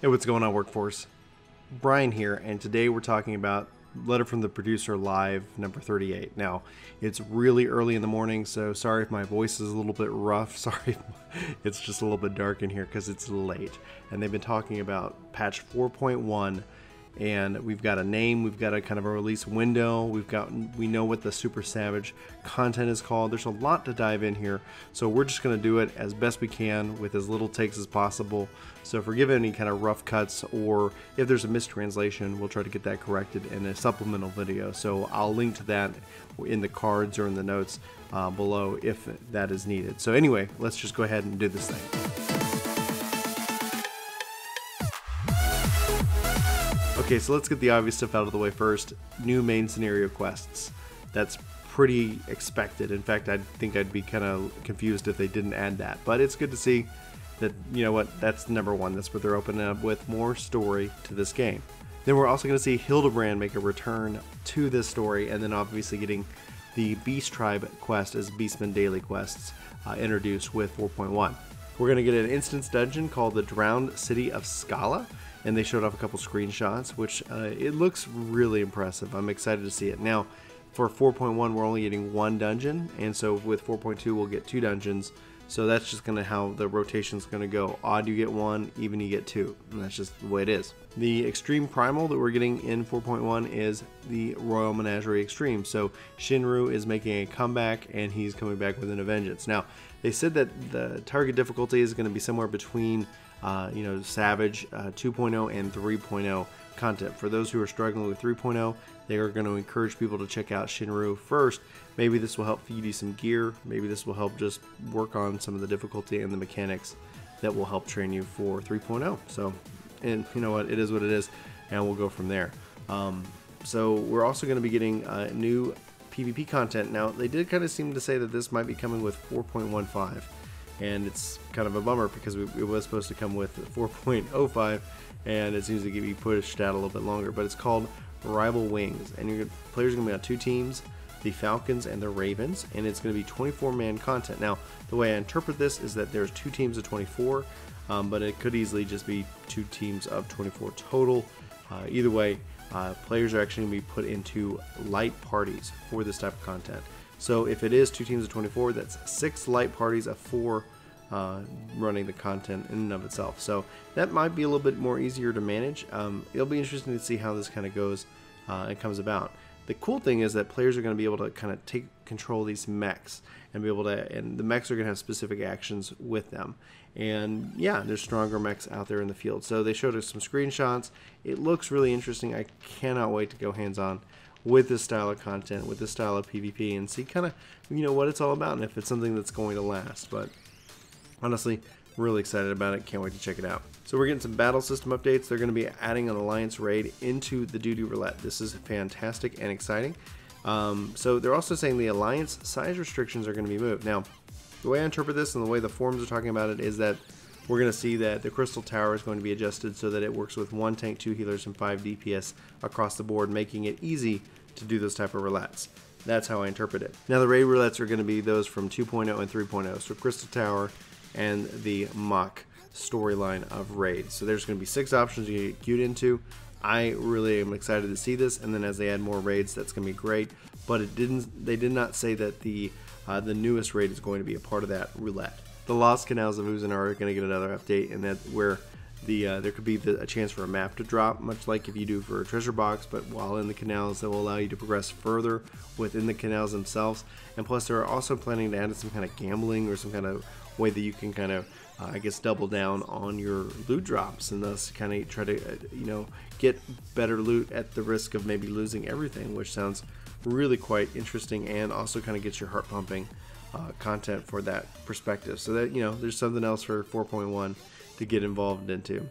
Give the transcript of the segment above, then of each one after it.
Hey, what's going on, Workforce? Brian here, and today we're talking about Letter from the Producer Live number 38. Now, it's really early in the morning, so sorry if my voice is a little bit rough. Sorry if it's just a little bit dark in here because it's late. And they've been talking about patch 4.1, and we've got a name, we've got a kind of a release window, we know what the Super Savage content is called. There's a lot to dive in here, so we're just going to do it as best we can with as little takes as possible. So forgive any kind of rough cuts, or if there's a mistranslation, we'll try to get that corrected in a supplemental video. So I'll link to that in the cards or in the notes below if that is needed. So anyway, let's just go ahead and do this thing. Okay, so let's get the obvious stuff out of the way first. New main scenario quests. That's pretty expected. In fact, I think I'd be kind of confused if they didn't add that. But it's good to see that, you know what, that's number one. That's what they're opening up with, more story to this game. Then we're also going to see Hildebrand make a return to this story, and then obviously getting the Beast Tribe quest as Beastman Daily quests introduced with 4.1. We're going to get an instance dungeon called the Drowned City of Scala, and they showed off a couple screenshots, which it looks really impressive. I'm excited to see it. Now, for 4.1, we're only getting one dungeon, and so with 4.2, we'll get two dungeons. So that's just going to how the rotation's going to go. Odd you get one, even you get two, and that's just the way it is. The Extreme Primal that we're getting in 4.1 is the Royal Menagerie Extreme. So Shinru is making a comeback, and he's coming back with a vengeance. Now, they said that the target difficulty is going to be somewhere between Savage 2.0 and 3.0 content. For those who are struggling with 3.0, they are going to encourage people to check out Shinru first. Maybe this will help feed you some gear. Maybe this will help just work on some of the difficulty and the mechanics that will help train you for 3.0. So, and you know what, it is what it is, and we'll go from there. So we're also going to be getting new PvP content. Now, they did kind of seem to say that this might be coming with 4.15. And it's kind of a bummer because it was supposed to come with 4.05, and it seems to be pushed out a little bit longer. But it's called Rival Wings, and your players are going to be on two teams, the Falcons and the Ravens, and it's going to be 24-man content. Now, the way I interpret this is that there's two teams of 24, but it could easily just be two teams of 24 total. Either way, players are actually going to be put into light parties for this type of content. So if it is two teams of 24, that's 6 light parties of 4 running the content in and of itself. So that might be a little bit more easier to manage. It'll be interesting to see how this kind of goes and comes about. The cool thing is that players are going to be able to kind of take control of these mechs and be able to, and the mechs are going to have specific actions with them. And yeah, there's stronger mechs out there in the field. So they showed us some screenshots. It looks really interesting. I cannot wait to go hands-on with this style of content, with this style of PvP, and see kind of, what it's all about and if it's something that's going to last. But honestly, really excited about it. Can't wait to check it out. So we're getting some battle system updates. They're going to be adding an Alliance raid into the Duty Roulette. This is fantastic and exciting. So they're also saying the Alliance size restrictions are going to be moved. Now, the way I interpret this and the way the forums are talking about it is that we're going to see that the Crystal Tower is going to be adjusted so that it works with 1 tank, 2 healers, and 5 DPS across the board, making it easy to do those type of roulettes. That's how I interpret it. Now, the raid roulettes are going to be those from 2.0 and 3.0, so Crystal Tower and the Mach storyline of raids. So there's going to be 6 options you get queued into. I really am excited to see this, and then as they add more raids, that's going to be great. But they did not say that the newest raid is going to be a part of that roulette. The Lost Canals of Uzanar are going to get another update, and that's where there could be a chance for a map to drop, much like if you do for a treasure box, but while in the canals, that will allow you to progress further within the canals themselves. And plus, they're also planning to add some kind of gambling or some kind of way that you can kind of, double down on your loot drops, and thus kind of try to, get better loot at the risk of maybe losing everything, which sounds really quite interesting, and also kind of gets your heart pumping content for that perspective. So that, there's something else for 4.1 to get involved into.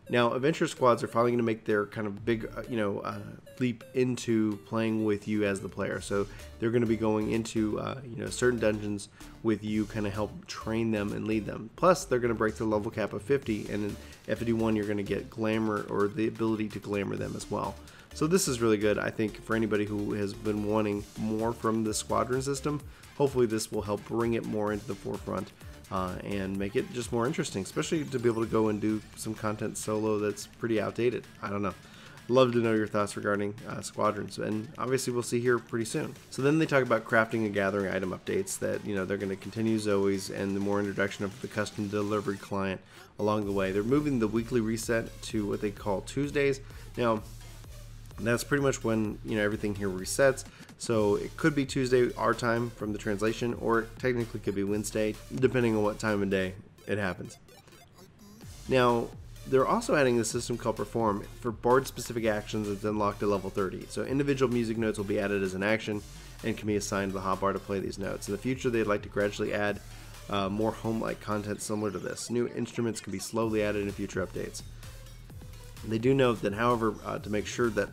Now, adventure squads are finally going to make their kind of big, leap into playing with you as the player. So they're going to be going into, certain dungeons with you, kind of help train them and lead them. Plus, they're going to break the level cap of 50, and in FFXIV you're going to get glamour, or the ability to glamour them as well. So this is really good, I think, for anybody who has been wanting more from the squadron system. Hopefully this will help bring it more into the forefront and make it just more interesting, especially to be able to go and do some content solo that's pretty outdated. I don't know. Love to know your thoughts regarding squadrons, and obviously we'll see here pretty soon. So then they talk about crafting and gathering item updates that, you know, they're going to continue Zoe's and the more introduction of the custom delivery client along the way. They're moving the weekly reset to what they call Tuesdays. Now, that's pretty much when, you know, everything here resets. So it could be Tuesday our time from the translation, or it technically could be Wednesday, depending on what time of day it happens. Now, they're also adding the system called Perform for bard-specific actions that's unlocked at level 30. So individual music notes will be added as an action and can be assigned to the hotbar to play these notes. In the future, they'd like to gradually add more home-like content similar to this. New instruments can be slowly added in future updates. They do note that, however, to make sure that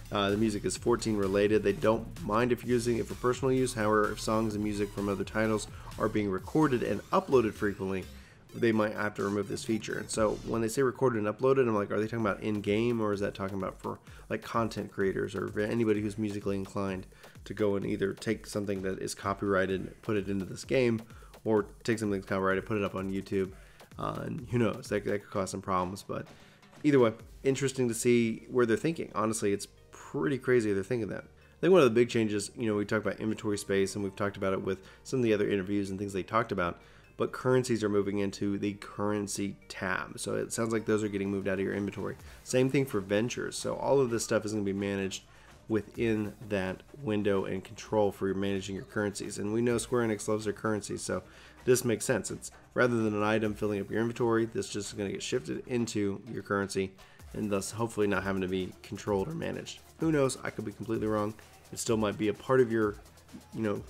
the music is 14 related, they don't mind if you're using it for personal use. However, if songs and music from other titles are being recorded and uploaded frequently, they might have to remove this feature. And so when they say recorded and uploaded, I'm like, are they talking about in-game, or is that talking about for like content creators or anybody who's musically inclined to go and either take something that is copyrighted, put it into this game, or take something that's copyrighted, put it up on YouTube, and who knows, that could cause some problems. But either way, interesting to see where they're thinking. Honestly, it's pretty crazy they're thinking that. I think one of the big changes, you know, we talked about inventory space, and we've talked about it with some of the other interviews and things they talked about, but currencies are moving into the currency tab. So it sounds like those are getting moved out of your inventory. Same thing for ventures. So all of this stuff is going to be managed within that window and control for managing your currencies. And we know Square Enix loves their currencies, so this makes sense. It's rather than an item filling up your inventory, this just is going to get shifted into your currency, and thus hopefully not having to be controlled or managed. Who knows? I could be completely wrong. It still might be a part of your, you know,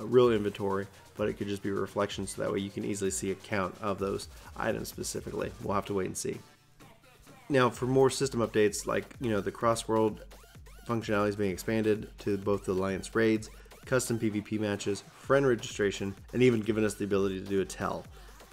real inventory, but it could just be a reflection, so that way you can easily see a count of those items specifically. We'll have to wait and see. Now, for more system updates, like, you know, the cross-world functionality is being expanded to both the Alliance raids, custom PvP matches, friend registration, and even giving us the ability to do a tell.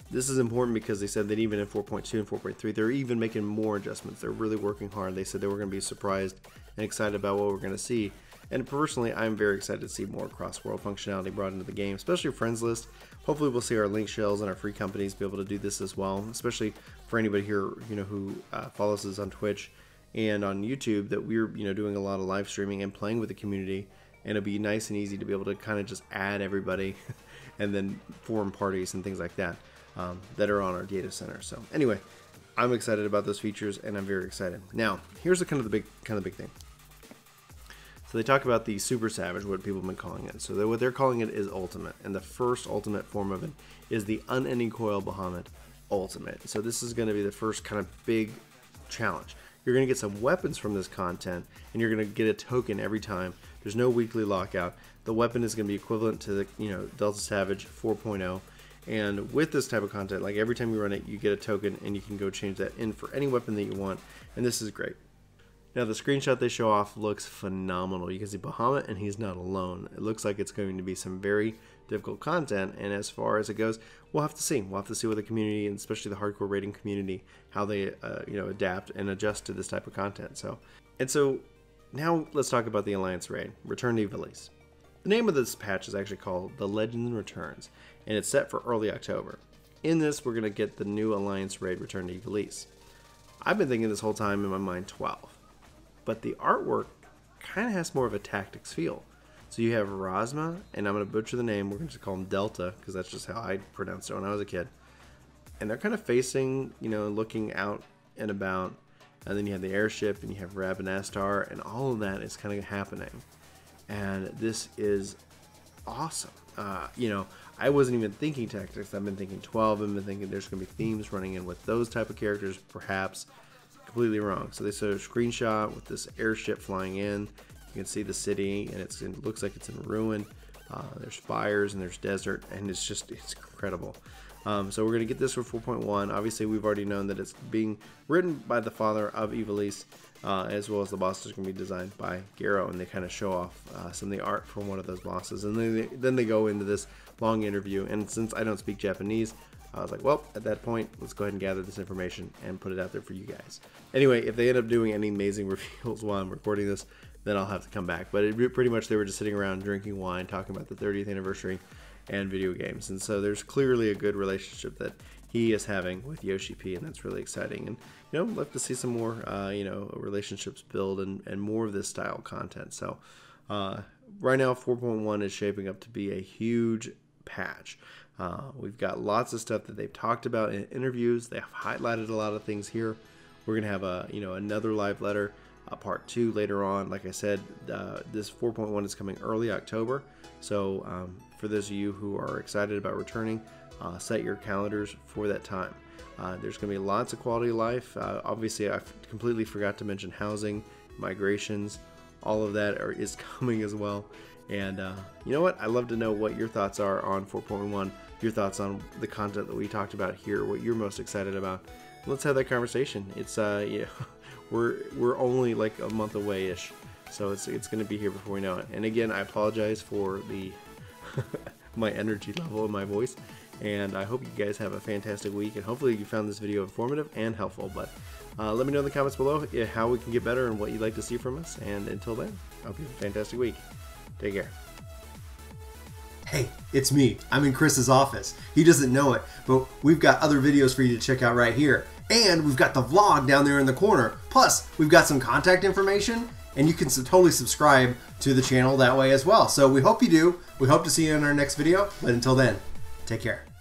This is important because they said that even in 4.2 and 4.3, they're even making more adjustments. They're really working hard. They said they were going to be surprised and excited about what we're going to see. And personally, I'm very excited to see more cross-world functionality brought into the game, especially friends list. Hopefully we'll see our link shells and our free companies be able to do this as well, especially for anybody here, you know, who follows us on Twitch and on YouTube, that we're, you know, doing a lot of live streaming and playing with the community. And it'll be nice and easy to be able to kind of just add everybody and then form parties and things like that that are on our data center. So anyway, I'm excited about those features, and I'm very excited. Now, here's the kind of the big thing. So they talk about the Super Savage, what people have been calling it. So what they're calling it is Ultimate, and the first Ultimate form of it is the Unending Coil Bahaumut Ultimate. So this is going to be the first kind of big challenge. You're going to get some weapons from this content, and you're going to get a token every time. There's no weekly lockout. The weapon is going to be equivalent to the, you know, Delta Savage 4.0. And with this type of content, like every time you run it, you get a token, and you can go change that in for any weapon that you want. And this is great. Now, the screenshot they show off looks phenomenal. You can see Bahaumut, and he's not alone. It looks like it's going to be some very difficult content, and as far as it goes, we'll have to see. We'll have to see what the community, and especially the hardcore raiding community, how they you know, adapt and adjust to this type of content. So now let's talk about the Alliance raid, Return to Ivalice. The name of this patch is actually called The Legend Returns, and it's set for early October. In this, we're going to get the new Alliance raid, Return to Ivalice. I've been thinking this whole time in my mind 12. But the artwork kind of has more of a tactics feel. So you have Rosma, and I'm going to butcher the name. We're going to call him Delta, because that's just how I pronounced it when I was a kid. And they're kind of facing, you know, looking out and about. And then you have the airship, and you have Rabanastar, and all of that is kind of happening. And this is awesome. You know, I wasn't even thinking tactics. I've been thinking 12. I've been thinking there's going to be themes running in with those type of characters, perhaps. Completely wrong. So they showed a screenshot with this airship flying in. You can see the city, and it looks like it's in ruin. There's fires and there's desert, and it's incredible. So we're going to get this for 4.1. Obviously, we've already known that it's being written by the father of Ivalice, as well as the bosses are going to be designed by Garo, and they kind of show off some of the art from one of those bosses. And then they go into this long interview, and since I don't speak Japanese, I was like, well, at that point, let's go ahead and gather this information and put it out there for you guys. Anyway, if they end up doing any amazing reveals while I'm recording this, then I'll have to come back. But pretty much they were just sitting around drinking wine, talking about the 30th anniversary, and video games. And so there's clearly a good relationship that he is having with Yoshi P, and that's really exciting. And I'd love to see some more relationships build and more of this style content. So right now 4.1 is shaping up to be a huge patch. We've got lots of stuff that they've talked about in interviews. They have highlighted a lot of things here. We're gonna have another live letter, part 2 later on. Like I said, this 4.1 is coming early October. So for those of you who are excited about returning, set your calendars for that time. There's going to be lots of quality of life. Obviously, I completely forgot to mention housing, migrations, all of that is coming as well. And you know what? I'd love to know what your thoughts are on 4.1, your thoughts on the content that we talked about here, what you're most excited about. Let's have that conversation. It's we're only like a month away-ish, so it's going to be here before we know it. And again, I apologize for the my energy level and my voice. And I hope you guys have a fantastic week, and hopefully you found this video informative and helpful. But let me know in the comments below how we can get better and what you'd like to see from us. And until then, I hope you have a fantastic week. Take care. Hey, it's me. I'm in Chris's office. He doesn't know it, but we've got other videos for you to check out right here. And we've got the vlog down there in the corner. Plus, we've got some contact information, and you can totally subscribe to the channel that way as well. So we hope you do. We hope to see you in our next video. But until then, take care.